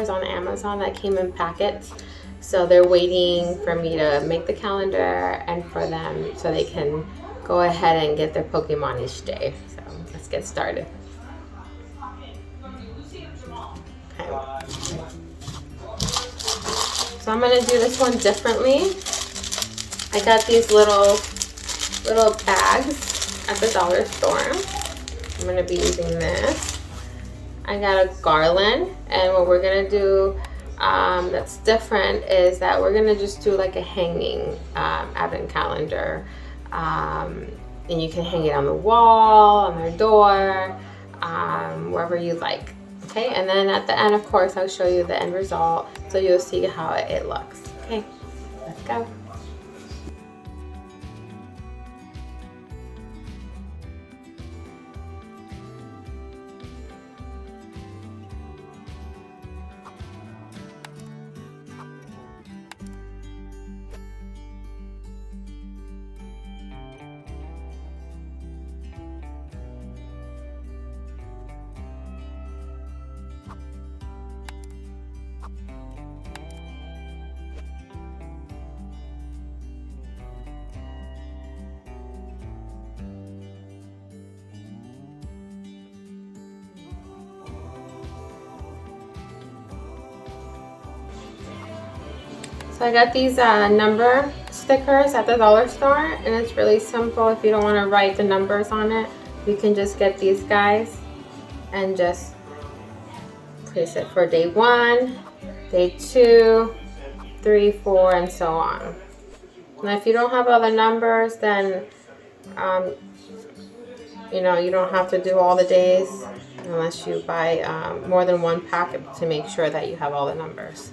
calendars on Amazon that came in packets. So they're waiting for me to make the calendar and for them so they can go ahead and get their Pokemon each day. So let's get started. Okay. So I'm gonna do this one differently. I got these little bags at the dollar store. I'm gonna be using this. I got a garland, and what we're gonna do that's different is that we're gonna just do like a hanging advent calendar, and you can hang it on the wall, on their door, wherever you like. Okay, and then at the end, of course, I'll show you the end result so you'll see how it looks. Okay, let's go. So I got these number stickers at the dollar store, and it's really simple. If you don't want to write the numbers on it, you can just get these guys and just place it for day 1, day 2, 3, 4, and so on. And if you don't have other numbers, then you know, you don't have to do all the days unless you buy more than one packet to make sure that you have all the numbers.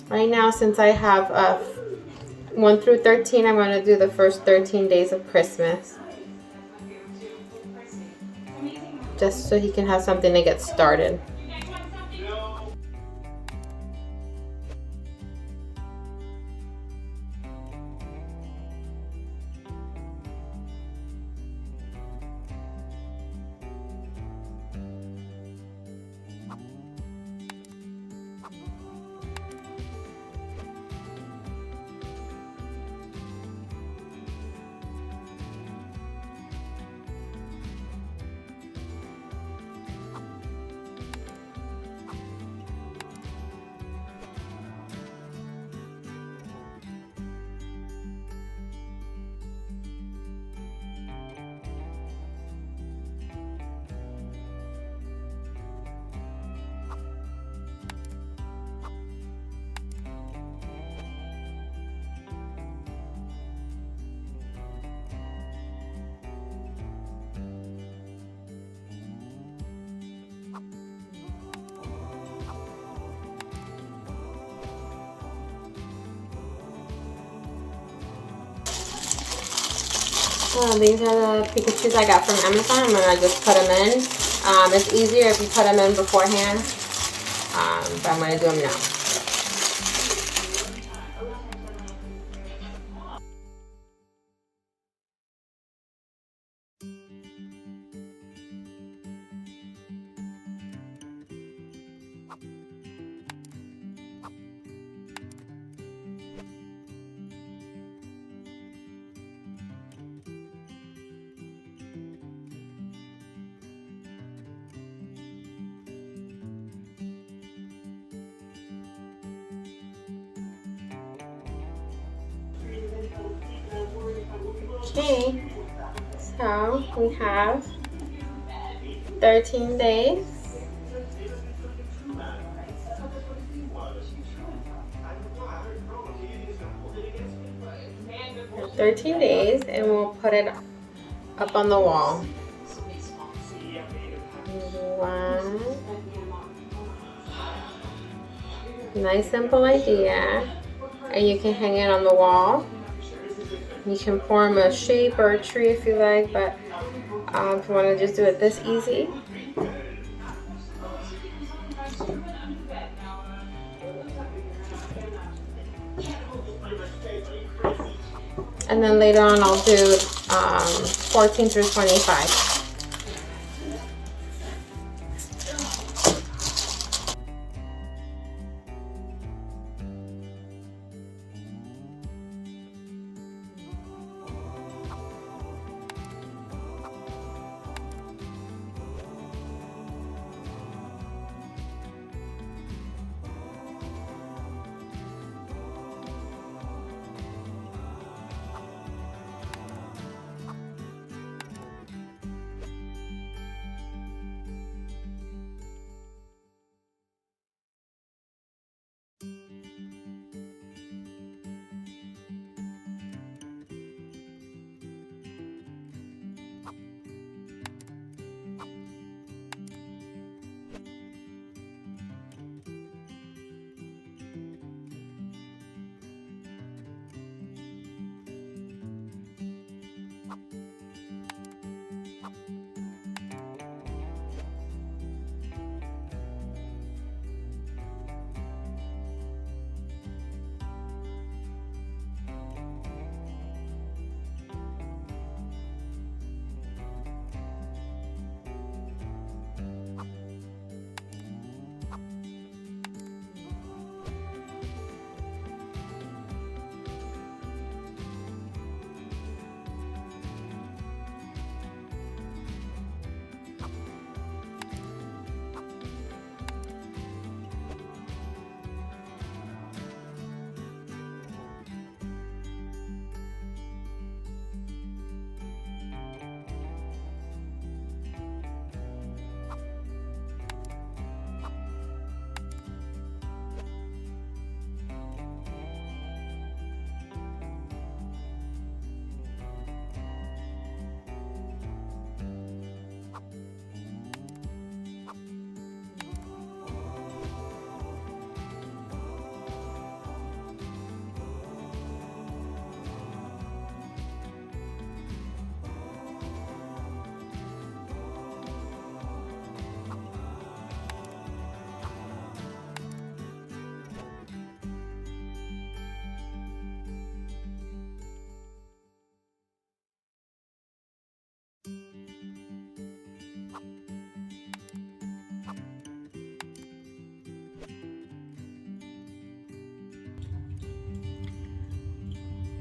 Right now, since I have 1 through 13, I'm going to do the first 13 days of Christmas. Just so he can have something to get started. These are the Pikachus I got from Amazon. I'm going to just put them in. It's easier if you put them in beforehand, but I'm going to do them now. Okay, so we have 13 days. And 13 days, and we'll put it up on the wall. 1. Nice simple idea, and you can hang it on the wall. You can form a shape or a tree if you like, but if you want to just do it this easy. And then later on I'll do 14 through 25.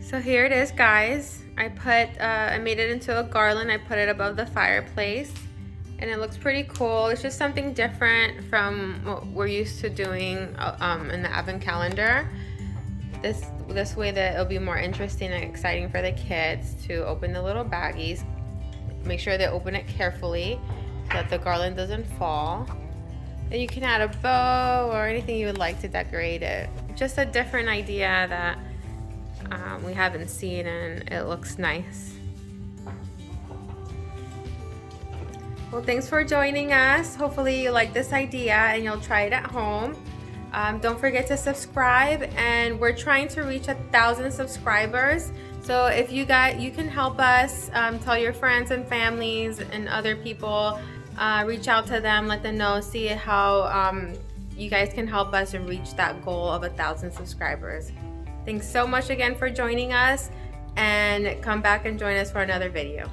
So here it is, guys. I made it into a garland. I put it above the fireplace, and it looks pretty cool. It's just something different from what we're used to doing in the Advent calendar. This way that it'll be more interesting and exciting for the kids to open the little baggies. Make sure they open it carefully so that the garland doesn't fall. And you can add a bow or anything you would like to decorate it. Just a different idea that we haven't seen, and it looks nice. Well, thanks for joining us. Hopefully you like this idea and you'll try it at home. Don't forget to subscribe, and we're trying to reach 1,000 subscribers. So if you can help us, tell your friends and families and other people, reach out to them, let them know, see how you guys can help us and reach that goal of 1,000 subscribers. Thanks so much again for joining us, and come back and join us for another video.